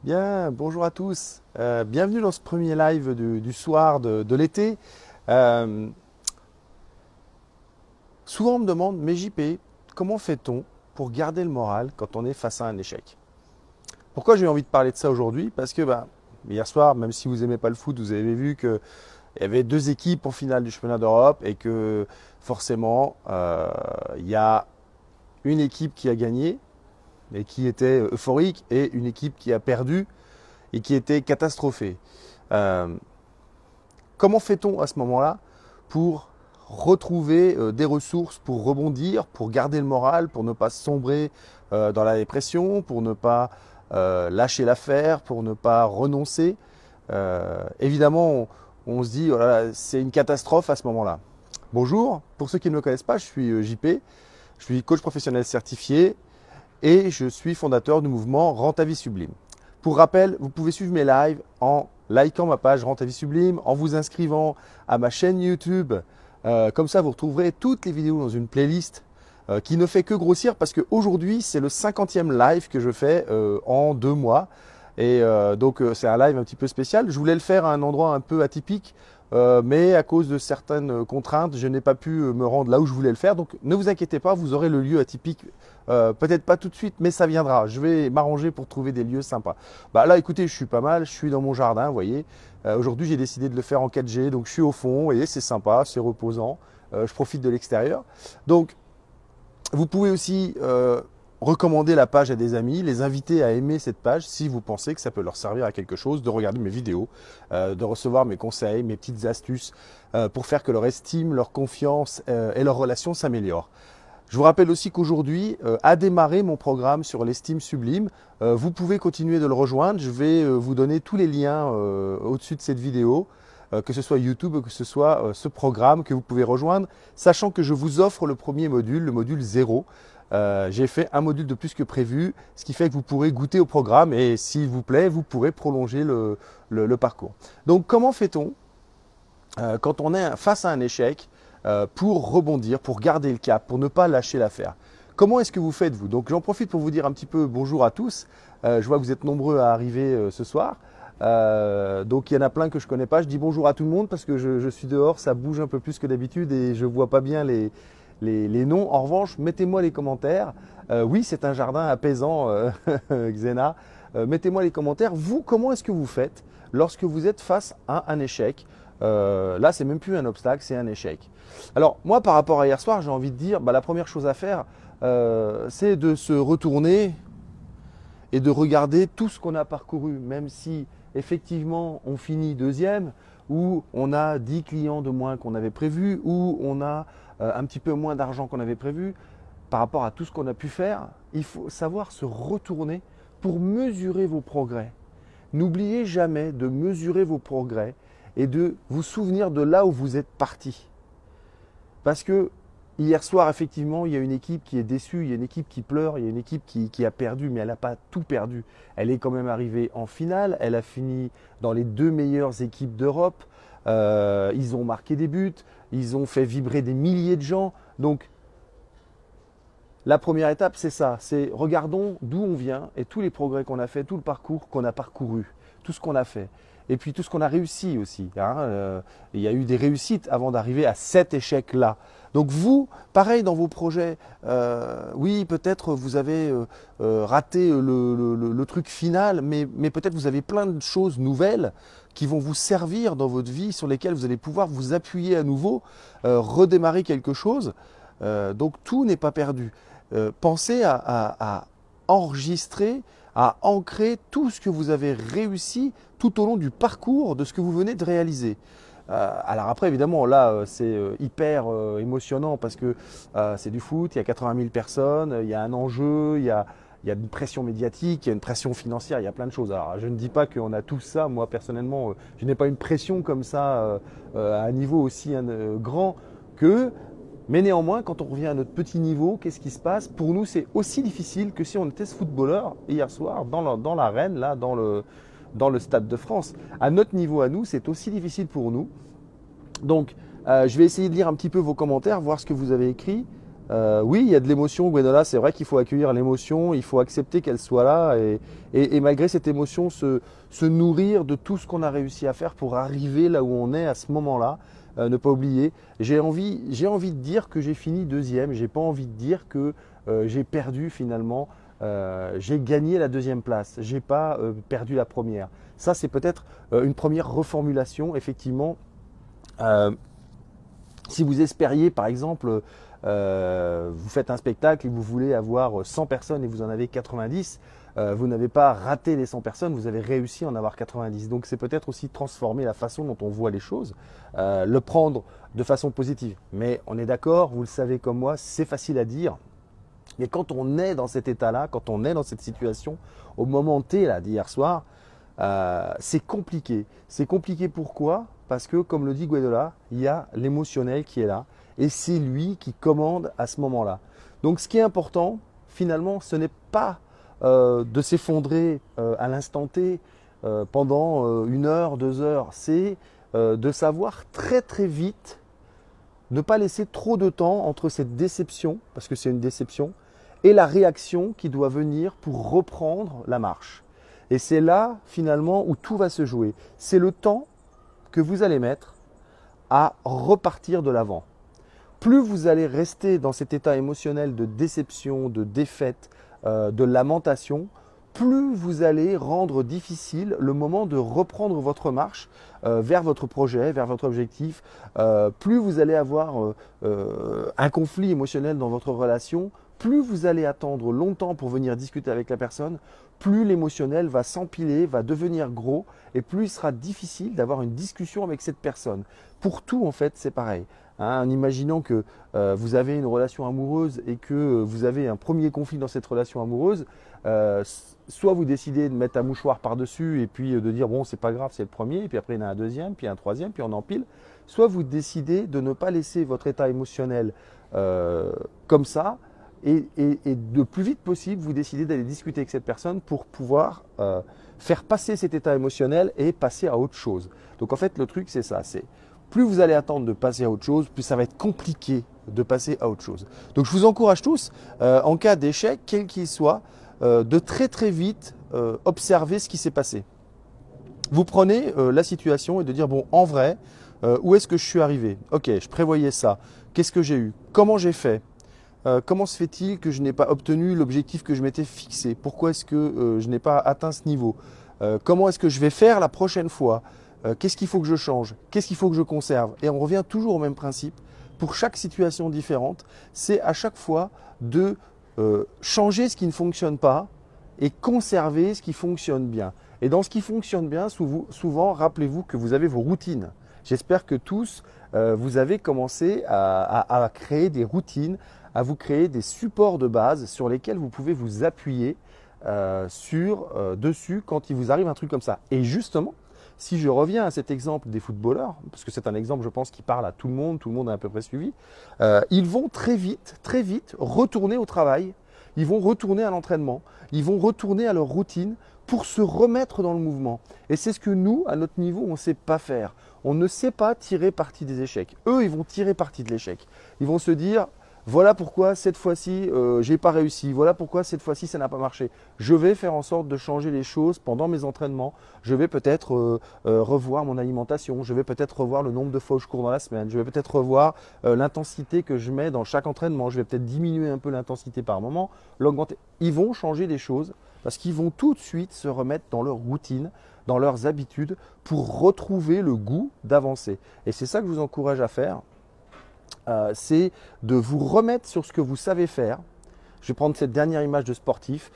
Bien, bonjour à tous. Bienvenue dans ce premier live du soir de l'été. Euh, Souvent on me demande, mais JP, comment fait-on pour garder le moral quand on est face à un échec? Pourquoi j'ai envie de parler de ça aujourd'hui? Parce que hier soir, même si vous n'aimez pas le foot, vous avez vu qu'il y avait deux équipes en finale du championnat d'Europe et que forcément, il y a une équipe qui a gagné et qui était euphorique et une équipe qui a perdu et qui était catastrophée. Euh, Comment fait-on à ce moment-là pour retrouver des ressources pour rebondir, pour garder le moral, pour ne pas sombrer dans la dépression, pour ne pas lâcher l'affaire, pour ne pas renoncer? Évidemment, on se dit, oh là là, c'est une catastrophe à ce moment-là. Bonjour, pour ceux qui ne me connaissent pas, je suis JP, je suis coach professionnel certifié et je suis fondateur du mouvement Rends ta vie sublime. Pour rappel, vous pouvez suivre mes lives en likant ma page Rends ta vie sublime, en vous inscrivant à ma chaîne YouTube. Comme ça, vous retrouverez toutes les vidéos dans une playlist qui ne fait que grossir parce qu'aujourd'hui, c'est le 50e live que je fais en 2 mois. Et donc, c'est un live un petit peu spécial. Je voulais le faire à un endroit un peu atypique, mais à cause de certaines contraintes, je n'ai pas pu me rendre là où je voulais le faire. Donc, ne vous inquiétez pas, vous aurez le lieu atypique. Peut-être pas tout de suite, mais ça viendra. Je vais m'arranger pour trouver des lieux sympas. Bah là, écoutez, je suis pas mal. Je suis dans mon jardin, vous voyez. Aujourd'hui, j'ai décidé de le faire en 4G, donc je suis au fond. Vous voyez, c'est sympa, c'est reposant. Je profite de l'extérieur. Donc, vous pouvez aussi recommander la page à des amis, les inviter à aimer cette page si vous pensez que ça peut leur servir à quelque chose, de regarder mes vidéos, de recevoir mes conseils, mes petites astuces pour faire que leur estime, leur confiance et leur relation s'améliorent. Je vous rappelle aussi qu'aujourd'hui a démarré mon programme sur l'estime sublime. Vous pouvez continuer de le rejoindre. Je vais vous donner tous les liens au-dessus de cette vidéo, que ce soit YouTube ou que ce soit ce programme que vous pouvez rejoindre, sachant que je vous offre le premier module, le module 0. J'ai fait un module de plus que prévu, ce qui fait que vous pourrez goûter au programme et s'il vous plaît, vous pourrez prolonger le parcours. Donc comment fait-on quand on est face à un échec pour rebondir, pour garder le cap, pour ne pas lâcher l'affaire? Comment est-ce que vous faites vous? Donc j'en profite pour vous dire un petit peu bonjour à tous. Je vois que vous êtes nombreux à arriver ce soir. Donc il y en a plein que je ne connais pas. Je dis bonjour à tout le monde parce que je suis dehors, ça bouge un peu plus que d'habitude et je ne vois pas bien les noms. En revanche, mettez-moi les commentaires. Oui, c'est un jardin apaisant, Xena. Mettez-moi les commentaires. Vous, comment est-ce que vous faites lorsque vous êtes face à un échec? Là, c'est même plus un obstacle, c'est un échec. Alors moi, par rapport à hier soir, j'ai envie de dire, la première chose à faire, c'est de se retourner et de regarder tout ce qu'on a parcouru, même si effectivement on finit deuxième, ou on a 10 clients de moins qu'on avait prévu, ou on a un petit peu moins d'argent qu'on avait prévu, par rapport à tout ce qu'on a pu faire, il faut savoir se retourner pour mesurer vos progrès. N'oubliez jamais de mesurer vos progrès et de vous souvenir de là où vous êtes parti. Parce que hier soir, effectivement, il y a une équipe qui est déçue, il y a une équipe qui pleure, il y a une équipe qui a perdu, mais elle n'a pas tout perdu. Elle est quand même arrivée en finale, elle a fini dans les 2 meilleures équipes d'Europe. Ils ont marqué des buts, ils ont fait vibrer des milliers de gens. Donc, la première étape, c'est ça, c'est regardons d'où on vient et tous les progrès qu'on a fait, tout le parcours qu'on a parcouru, tout ce qu'on a fait. Et puis tout ce qu'on a réussi aussi. Il y a eu des réussites avant d'arriver à cet échec-là. Donc vous, pareil dans vos projets, oui, peut-être vous avez raté le truc final, mais peut-être vous avez plein de choses nouvelles qui vont vous servir dans votre vie, sur lesquelles vous allez pouvoir vous appuyer à nouveau, redémarrer quelque chose. Donc tout n'est pas perdu. Pensez à enregistrer, à ancrer tout ce que vous avez réussi tout au long du parcours de ce que vous venez de réaliser. Alors après, évidemment, là, c'est hyper émotionnant parce que c'est du foot, il y a 80 000 personnes, il y a un enjeu, il y a une pression médiatique, il y a une pression financière, il y a plein de choses. Alors je ne dis pas qu'on a tout ça, moi personnellement, je n'ai pas une pression comme ça à un niveau aussi grand qu'eux. Mais néanmoins, quand on revient à notre petit niveau, qu'est-ce qui se passe? Pour nous, c'est aussi difficile que si on était ce footballeur hier soir dans l'arène, là, dans le Stade de France. À notre niveau, à nous, c'est aussi difficile pour nous. Donc, je vais essayer de lire un petit peu vos commentaires, voir ce que vous avez écrit. Oui, il y a de l'émotion, Gwenola, c'est vrai qu'il faut accueillir l'émotion, il faut accepter qu'elle soit là et malgré cette émotion, se nourrir de tout ce qu'on a réussi à faire pour arriver là où on est à ce moment-là. Ne pas oublier. J'ai envie de dire que j'ai fini deuxième, j'ai pas envie de dire que j'ai perdu finalement. J'ai gagné la deuxième place, j'ai pas perdu la première. Ça, c'est peut-être une première reformulation, effectivement. Euh, Si vous espériez, par exemple, vous faites un spectacle et vous voulez avoir 100 personnes et vous en avez 90, vous n'avez pas raté les 100 personnes, vous avez réussi à en avoir 90. Donc c'est peut-être aussi transformer la façon dont on voit les choses, le prendre de façon positive. Mais on est d'accord, vous le savez comme moi, c'est facile à dire. Mais quand on est dans cet état-là, quand on est dans cette situation, au moment T là d'hier soir, c'est compliqué. C'est compliqué pourquoi? Parce que, comme le dit Gwenola, il y a l'émotionnel qui est là et c'est lui qui commande à ce moment-là. Donc ce qui est important, finalement, ce n'est pas de s'effondrer à l'instant T pendant 1 heure, 2 heures. C'est de savoir très très vite ne pas laisser trop de temps entre cette déception, parce que c'est une déception, et la réaction qui doit venir pour reprendre la marche. Et c'est là, finalement, où tout va se jouer. C'est le temps que vous allez mettre à repartir de l'avant. Plus vous allez rester dans cet état émotionnel de déception, de défaite, de lamentation, plus vous allez rendre difficile le moment de reprendre votre marche vers votre projet, vers votre objectif. Plus vous allez avoir un conflit émotionnel dans votre relation, plus vous allez attendre longtemps pour venir discuter avec la personne, plus l'émotionnel va s'empiler, va devenir gros et plus il sera difficile d'avoir une discussion avec cette personne. Pour tout, en fait, c'est pareil. Hein, en imaginant que vous avez une relation amoureuse et que vous avez un premier conflit dans cette relation amoureuse, soit vous décidez de mettre un mouchoir par-dessus et puis de dire bon, c'est pas grave, c'est le premier, et puis après il y en a un deuxième, puis un troisième, puis on empile. Soit vous décidez de ne pas laisser votre état émotionnel comme ça, et le plus vite possible, vous décidez d'aller discuter avec cette personne pour pouvoir faire passer cet état émotionnel et passer à autre chose. Donc en fait, le truc, c'est ça. C'est plus vous allez attendre de passer à autre chose, plus ça va être compliqué de passer à autre chose. Donc je vous encourage tous, en cas d'échec, quel qu'il soit, de très très vite observer ce qui s'est passé. Vous prenez la situation et de dire, bon, en vrai, où est-ce que je suis arrivé? Ok, je prévoyais ça. Qu'est-ce que j'ai eu? Comment j'ai fait? Comment se fait-il que je n'ai pas obtenu l'objectif que je m'étais fixé? Pourquoi est-ce que je n'ai pas atteint ce niveau? Comment est-ce que je vais faire la prochaine fois? Qu'est-ce qu'il faut que je change? Qu'est-ce qu'il faut que je conserve? Et on revient toujours au même principe. Pour chaque situation différente, c'est à chaque fois de changer ce qui ne fonctionne pas et conserver ce qui fonctionne bien. Et dans ce qui fonctionne bien, souvent, rappelez-vous que vous avez vos routines. J'espère que tous, vous avez commencé à créer des routines, à vous créer des supports de base sur lesquels vous pouvez vous appuyer dessus quand il vous arrive un truc comme ça. Et justement, si je reviens à cet exemple des footballeurs, parce que c'est un exemple, je pense, qui parle à tout le monde a à peu près suivi, ils vont très vite retourner au travail, ils vont retourner à l'entraînement, ils vont retourner à leur routine pour se remettre dans le mouvement. Et c'est ce que nous, à notre niveau, on ne sait pas faire. On ne sait pas tirer parti des échecs. Eux, ils vont tirer parti de l'échec. Ils vont se dire, voilà pourquoi cette fois-ci, j'ai pas réussi. Voilà pourquoi cette fois-ci, ça n'a pas marché. Je vais faire en sorte de changer les choses pendant mes entraînements. Je vais peut-être revoir mon alimentation. Je vais peut-être revoir le nombre de fois où je cours dans la semaine. Je vais peut-être revoir l'intensité que je mets dans chaque entraînement. Je vais peut-être diminuer un peu l'intensité par moment, l'augmenter. Ils vont changer des choses parce qu'ils vont tout de suite se remettre dans leur routine, dans leurs habitudes pour retrouver le goût d'avancer. Et c'est ça que je vous encourage à faire. C'est de vous remettre sur ce que vous savez faire. Je vais prendre cette dernière image de sportif.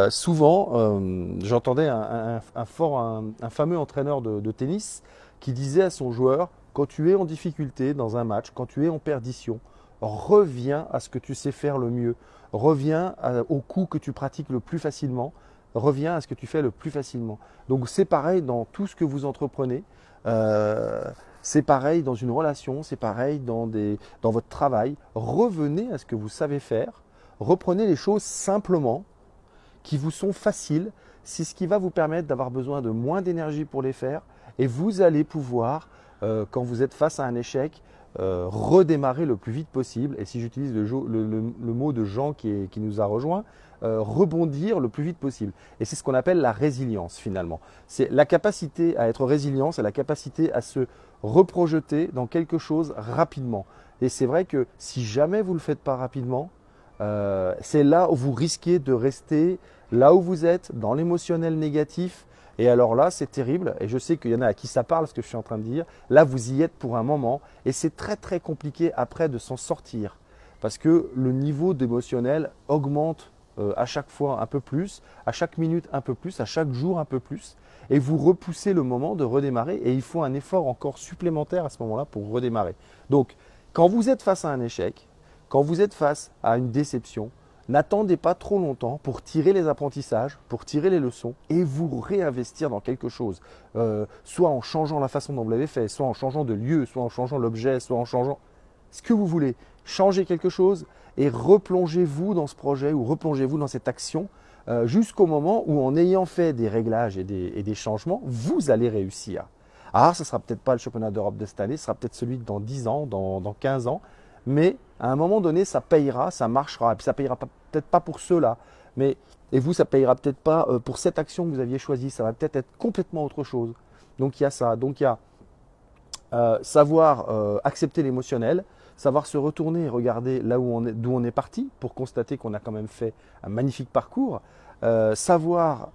Souvent, j'entendais un fameux entraîneur de tennis qui disait à son joueur, quand tu es en difficulté dans un match, quand tu es en perdition, reviens à ce que tu sais faire le mieux. Reviens au coup que tu pratiques le plus facilement. Reviens à ce que tu fais le plus facilement. Donc c'est pareil dans tout ce que vous entreprenez. C'est pareil dans une relation, c'est pareil dans votre travail. Revenez à ce que vous savez faire. Reprenez les choses simplement, qui vous sont faciles. C'est ce qui va vous permettre d'avoir besoin de moins d'énergie pour les faire. Et vous allez pouvoir, quand vous êtes face à un échec, redémarrer le plus vite possible. Et si j'utilise le mot de Jean qui nous a rejoint, rebondir le plus vite possible. Et c'est ce qu'on appelle la résilience finalement. C'est la capacité à être résilient, c'est la capacité à se reprojeter dans quelque chose rapidement. Et c'est vrai que si jamais vous ne le faites pas rapidement, c'est là où vous risquez de rester là où vous êtes, dans l'émotionnel négatif. Et alors là, c'est terrible. Et je sais qu'il y en a à qui ça parle, ce que je suis en train de dire. Là, vous y êtes pour un moment. Et c'est très, très compliqué après de s'en sortir. Parce que le niveau d'émotionnel augmente à chaque fois un peu plus, à chaque minute un peu plus, à chaque jour un peu plus. Et vous repoussez le moment de redémarrer. Et il faut un effort encore supplémentaire à ce moment-là pour redémarrer. Donc, quand vous êtes face à un échec, quand vous êtes face à une déception, n'attendez pas trop longtemps pour tirer les apprentissages, pour tirer les leçons et vous réinvestir dans quelque chose. Soit en changeant la façon dont vous l'avez fait, soit en changeant de lieu, soit en changeant l'objet, soit en changeant ce que vous voulez. Changez quelque chose et replongez-vous dans ce projet ou replongez-vous dans cette action jusqu'au moment où en ayant fait des réglages et des changements, vous allez réussir. Ah, ce ne sera peut-être pas le championnat d'Europe de cette année, ce sera peut-être celui de dans 10 ans, dans 15 ans. Mais à un moment donné, ça payera, ça marchera. Et puis ça payera peut-être pas pour ceux-là. Et vous, ça payera peut-être pas pour cette action que vous aviez choisie. Ça va peut-être être complètement autre chose. Donc il y a ça. Donc il y a savoir accepter l'émotionnel, savoir se retourner et regarder là où d'où on est parti pour constater qu'on a quand même fait un magnifique parcours. Savoir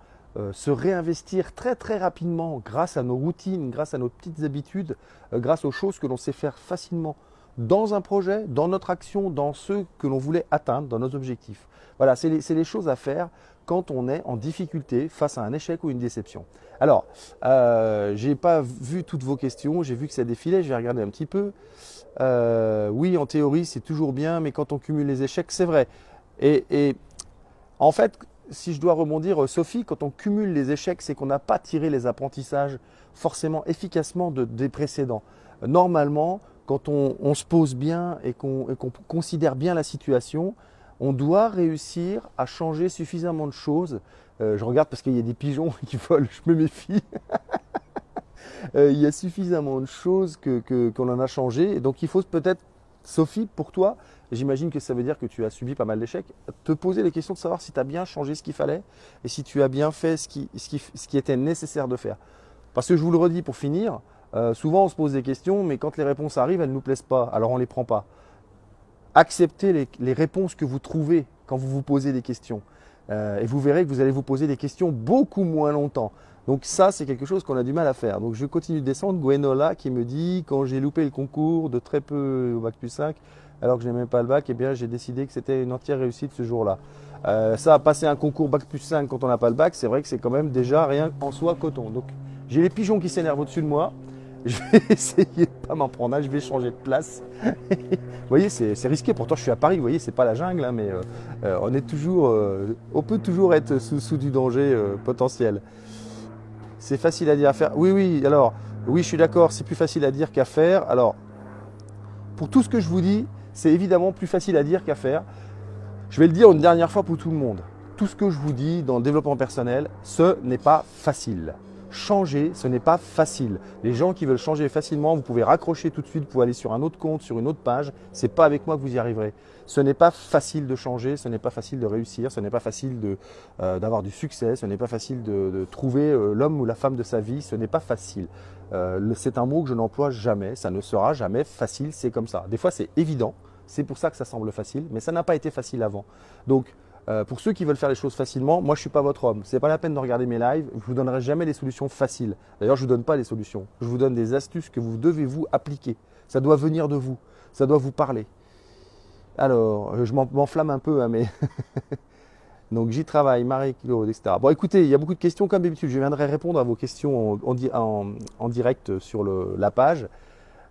se réinvestir très très rapidement grâce à nos routines, grâce à nos petites habitudes, grâce aux choses que l'on sait faire facilement dans un projet, dans notre action, dans ce que l'on voulait atteindre, dans nos objectifs. Voilà, c'est les choses à faire quand on est en difficulté face à un échec ou une déception. Alors, je n'ai pas vu toutes vos questions, j'ai vu que ça défilait, je vais regarder un petit peu. Oui, en théorie, c'est toujours bien, mais quand on cumule les échecs, c'est vrai. Et en fait, si je dois rebondir, Sophie, quand on cumule les échecs, c'est qu'on n'a pas tiré les apprentissages forcément efficacement des précédents. Normalement, quand on se pose bien et qu'on considère bien la situation, on doit réussir à changer suffisamment de choses. Je regarde parce qu'il y a des pigeons qui volent, je me méfie. Il y a suffisamment de choses qu'on en a changé. Donc il faut peut-être, Sophie, pour toi, j'imagine que ça veut dire que tu as subi pas mal d'échecs, te poser les questions de savoir si tu as bien changé ce qu'il fallait et si tu as bien fait ce qui était nécessaire de faire. Parce que je vous le redis pour finir, souvent on se pose des questions, mais quand les réponses arrivent, elles ne nous plaisent pas, alors on ne les prend pas. Acceptez les réponses que vous trouvez quand vous vous posez des questions. Et vous verrez que vous allez vous poser des questions beaucoup moins longtemps. Donc ça, c'est quelque chose qu'on a du mal à faire. Donc je continue de descendre. Gwenola qui me dit, quand j'ai loupé le concours de très peu au bac plus 5, alors que je n'ai même pas le bac, eh bien j'ai décidé que c'était une entière réussite ce jour-là. Ça, passer un concours bac plus 5 quand on n'a pas le bac, c'est vrai que c'est quand même déjà rien qu'en soi coton. Donc j'ai les pigeons qui s'énervent au-dessus de moi. Je vais essayer de ne pas m'en prendre un, je vais changer de place. Vous voyez, c'est risqué, pourtant je suis à Paris, vous voyez, c'est pas la jungle, hein, mais on peut toujours être sous du danger potentiel. C'est facile à dire, à faire. Oui, alors, oui, je suis d'accord, c'est plus facile à dire qu'à faire. Alors, pour tout ce que je vous dis, c'est évidemment plus facile à dire qu'à faire. Je vais le dire une dernière fois pour tout le monde. Tout ce que je vous dis dans le développement personnel, ce n'est pas facile. Changer, ce n'est pas facile. Les gens qui veulent changer facilement, vous pouvez raccrocher tout de suite, vous pouvez aller sur un autre compte, sur une autre page. Ce n'est pas avec moi que vous y arriverez. Ce n'est pas facile de changer, ce n'est pas facile de réussir, ce n'est pas facile d'avoir du succès, ce n'est pas facile de trouver l'homme ou la femme de sa vie, ce n'est pas facile. C'est un mot que je n'emploie jamais, ça ne sera jamais facile, c'est comme ça. Des fois c'est évident, c'est pour ça que ça semble facile, mais ça n'a pas été facile avant. Donc, pour ceux qui veulent faire les choses facilement, moi je ne suis pas votre homme. Ce n'est pas la peine de regarder mes lives, je ne vous donnerai jamais les solutions faciles. D'ailleurs, je ne vous donne pas les solutions. Je vous donne des astuces que vous devez vous appliquer. Ça doit venir de vous, ça doit vous parler. Alors, je m'enflamme un peu, hein, mais donc j'y travaille, Marie-Claude, etc. Bon, écoutez, il y a beaucoup de questions comme d'habitude. Je viendrai répondre à vos questions en direct sur la page.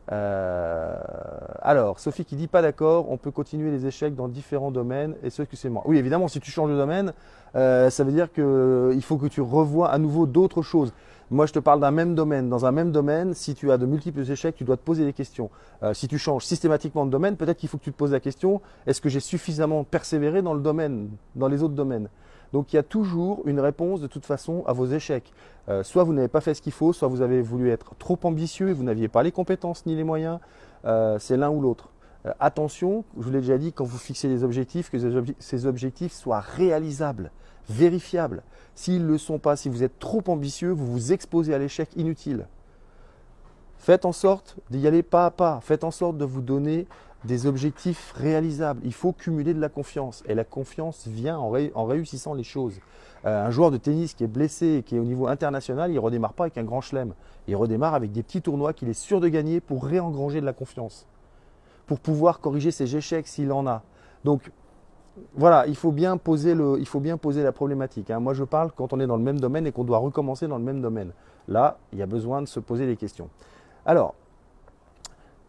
Alors, Sophie qui dit pas d'accord, on peut continuer les échecs dans différents domaines et ce que c'est moi. Oui, évidemment, si tu changes de domaine, ça veut dire qu'il faut que tu revoies à nouveau d'autres choses. Moi, je te parle d'un même domaine. Dans un même domaine, si tu as de multiples échecs, tu dois te poser des questions. Si tu changes systématiquement de domaine, peut-être qu'il faut que tu te poses la question, est-ce que j'ai suffisamment persévéré dans le domaine, dans les autres domaines? Donc il y a toujours une réponse de toute façon à vos échecs. Soit vous n'avez pas fait ce qu'il faut, soit vous avez voulu être trop ambitieux et vous n'aviez pas les compétences ni les moyens, c'est l'un ou l'autre. Attention, je vous l'ai déjà dit, quand vous fixez des objectifs, que ces objectifs soient réalisables, vérifiables. S'ils ne le sont pas, si vous êtes trop ambitieux, vous vous exposez à l'échec inutile. Faites en sorte d'y aller pas à pas. Faites en sorte de vous donner des objectifs réalisables. Il faut cumuler de la confiance. Et la confiance vient en réussissant les choses. Un joueur de tennis qui est blessé et qui est au niveau international, il ne redémarre pas avec un grand chelem. Il redémarre avec des petits tournois qu'il est sûr de gagner pour réengranger de la confiance. Pour pouvoir corriger ses échecs s'il en a. Donc, voilà, il faut bien poser la problématique. Moi, je parle quand on est dans le même domaine et qu'on doit recommencer dans le même domaine. Là, il y a besoin de se poser des questions. Alors,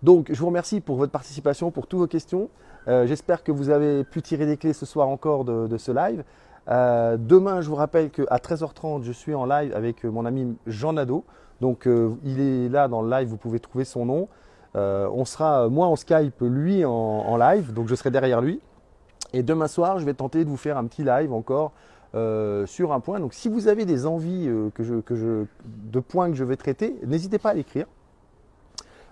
donc, je vous remercie pour votre participation, pour toutes vos questions. J'espère que vous avez pu tirer des clés ce soir encore de ce live. Demain, je vous rappelle qu'à 13h30, je suis en live avec mon ami Jean Nadeau. Donc, il est là dans le live, vous pouvez trouver son nom. On sera, moi en Skype, lui en live, donc je serai derrière lui. Et demain soir, je vais tenter de vous faire un petit live encore sur un point. Donc, si vous avez des envies de points que je vais traiter, n'hésitez pas à l'écrire.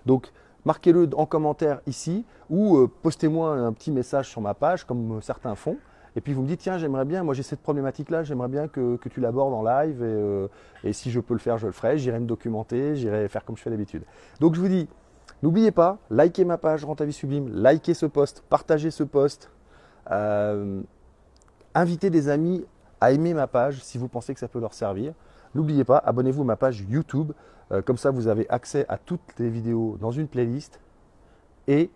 Donc, marquez-le en commentaire ici ou postez-moi un petit message sur ma page comme certains font. Et puis vous me dites, tiens, j'aimerais bien, moi j'ai cette problématique-là, j'aimerais bien que tu l'abordes en live et si je peux le faire, je le ferai. J'irai me documenter, j'irai faire comme je fais d'habitude. Donc, je vous dis, n'oubliez pas, likez ma page Rends ta vie sublime, likez ce post, partagez ce post, invitez des amis à aimer ma page si vous pensez que ça peut leur servir. N'oubliez pas, abonnez-vous à ma page YouTube, comme ça vous avez accès à toutes les vidéos dans une playlist et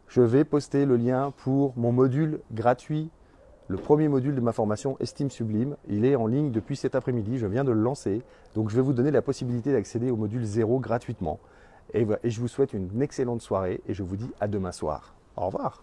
je vais poster le lien pour mon module gratuit, le premier module de ma formation Estime Sublime. Il est en ligne depuis cet après-midi, je viens de le lancer, donc je vais vous donner la possibilité d'accéder au module 0 gratuitement. Et je vous souhaite une excellente soirée et je vous dis à demain soir. Au revoir.